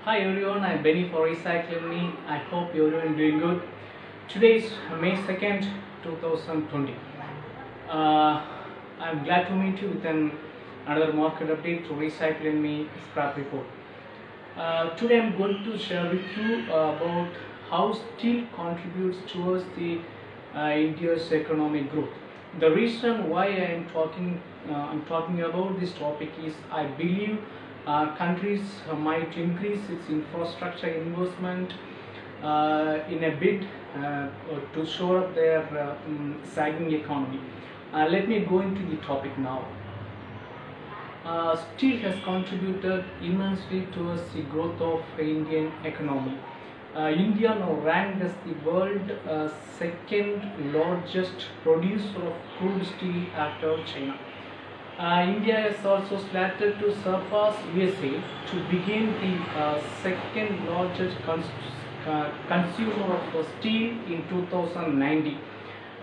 Hi everyone, I'm Benny for Recycling Me. I hope everyone doing good. Today is May 2nd, 2020. Uh, I'm glad to meet you with another market update to Recycling Me scrap report. Today I'm going to share with you about how steel contributes towards the India's economic growth. The reason why I'm talking about this topic is I believe countries might increase its infrastructure investment in a bid to shore up their sagging economy. Let me go into the topic now. Steel has contributed immensely towards the growth of Indian economy. India now ranked as the world second largest producer of crude steel after China. India is also slated to surpass USA to begin the second largest consumer of steel in 2019.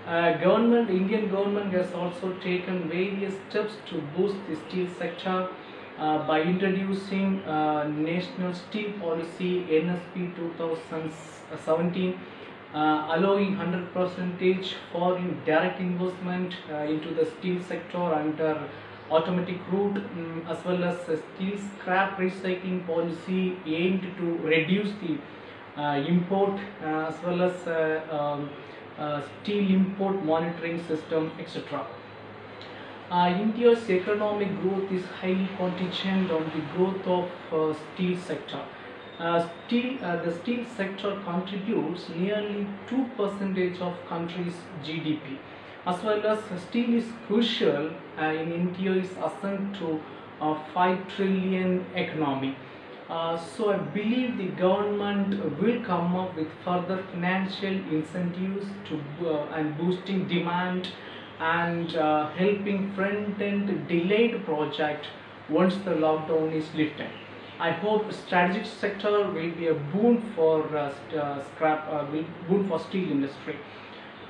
Indian government has also taken various steps to boost the steel sector by introducing National Steel Policy (NSP) 2017, allowing 100% foreign direct investment into the steel sector under automatic route, as well as steel scrap recycling policy aimed to reduce the import as well as steel import monitoring system, etc. India's economic growth is highly contingent on the growth of steel sector. The steel sector contributes nearly 2% of country's GDP. As well as steel is crucial in India's ascent to 5 trillion economy. So I believe the government will come up with further financial incentives to and boosting demand and helping front-end delayed project once the lockdown is lifted. I hope strategic sector will be a boon for boon for steel industry.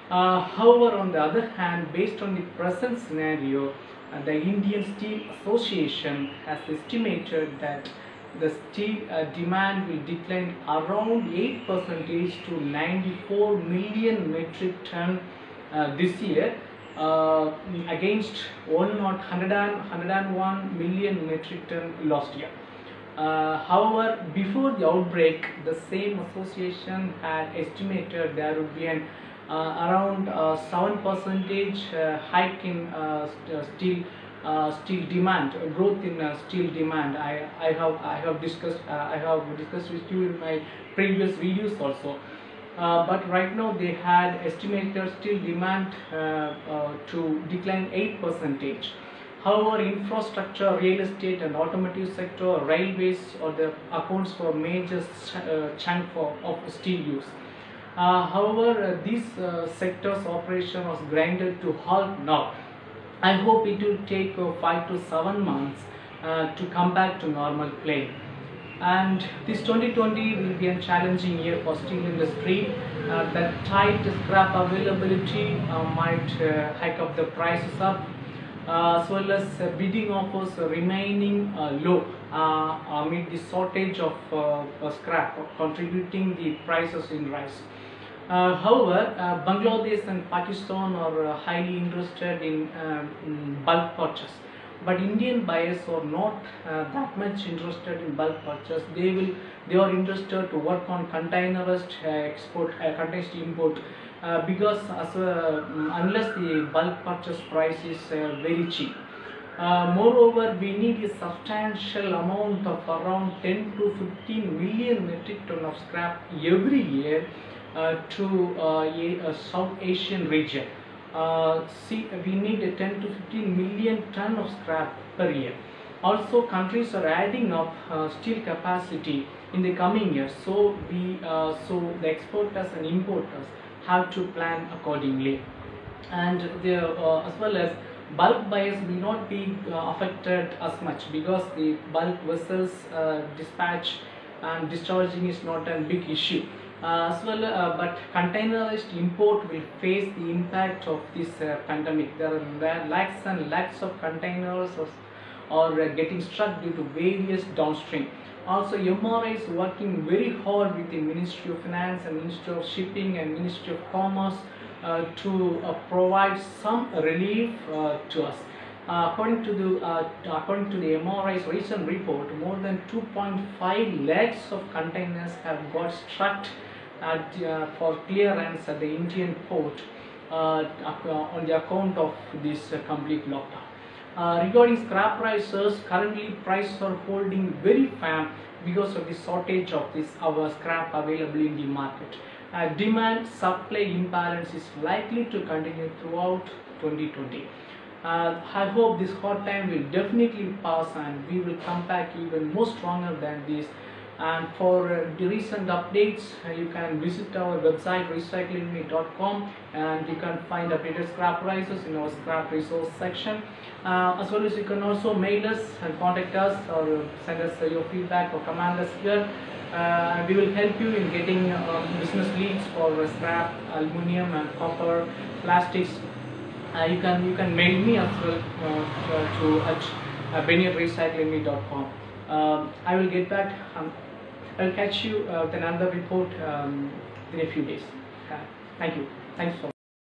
However, on the other hand, based on the present scenario, the Indian Steel Association has estimated that the steel demand will decline around 8% to 94 million metric ton this year against 101 million metric ton last year. However, before the outbreak, the same association had estimated there would be an around 7% hike in steel demand, growth in steel demand. I have discussed with you in my previous videos also. But right now they had estimated steel demand to decline 8%. However, infrastructure, real estate and automotive sector, railways or the accounts for major chunk of steel use. However, this sector's operation was grinded to halt now. I hope it will take 5 to 7 months to come back to normal play. And this 2020 will be a challenging year for steel industry. The tight scrap availability might hike up the prices up, as well as bidding offers remaining low amid the shortage of scrap, contributing the prices in rise. However, Bangladesh and Pakistan are highly interested in bulk purchase, but Indian buyers are not that much interested in bulk purchase. They are interested to work on containerized export, containerized import, because unless the bulk purchase price is very cheap. Moreover, we need a substantial amount of around 10 to 15 million metric ton of scrap every year to a South Asian region. We need a 10 to 15 million ton of scrap per year. Also, countries are adding up steel capacity in the coming years. So the exporters and importers have to plan accordingly, and as well as bulk buyers will not be affected as much because the bulk vessels dispatch and discharging is not a big issue. But containerized import will face the impact of this pandemic. There are lakhs and lakhs of containers are getting stuck due to various downstream. Also, MRI is working very hard with the Ministry of Finance and Ministry of Shipping and Ministry of Commerce to provide some relief to us. According to the MRI's recent report, more than 2.5 lakhs of containers have got struck for clearance at the Indian port on the account of this complete lockdown. Regarding scrap prices, currently prices are holding very firm because of the shortage of our scrap available in the market. Demand supply imbalance is likely to continue throughout 2020. I hope this hard time will definitely pass and we will come back even more stronger than this. And for the recent updates, you can visit our website recyclingme.com, and you can find updated scrap prices in our scrap resource section. As well as you can also mail us and contact us or send us your feedback or command us here. We will help you in getting business leads for scrap, aluminium and copper, plastics. You can mail me as well to benny@recyclingme.com. I will get back. I'll catch you with another report in a few days. Thank you. Thanks so much.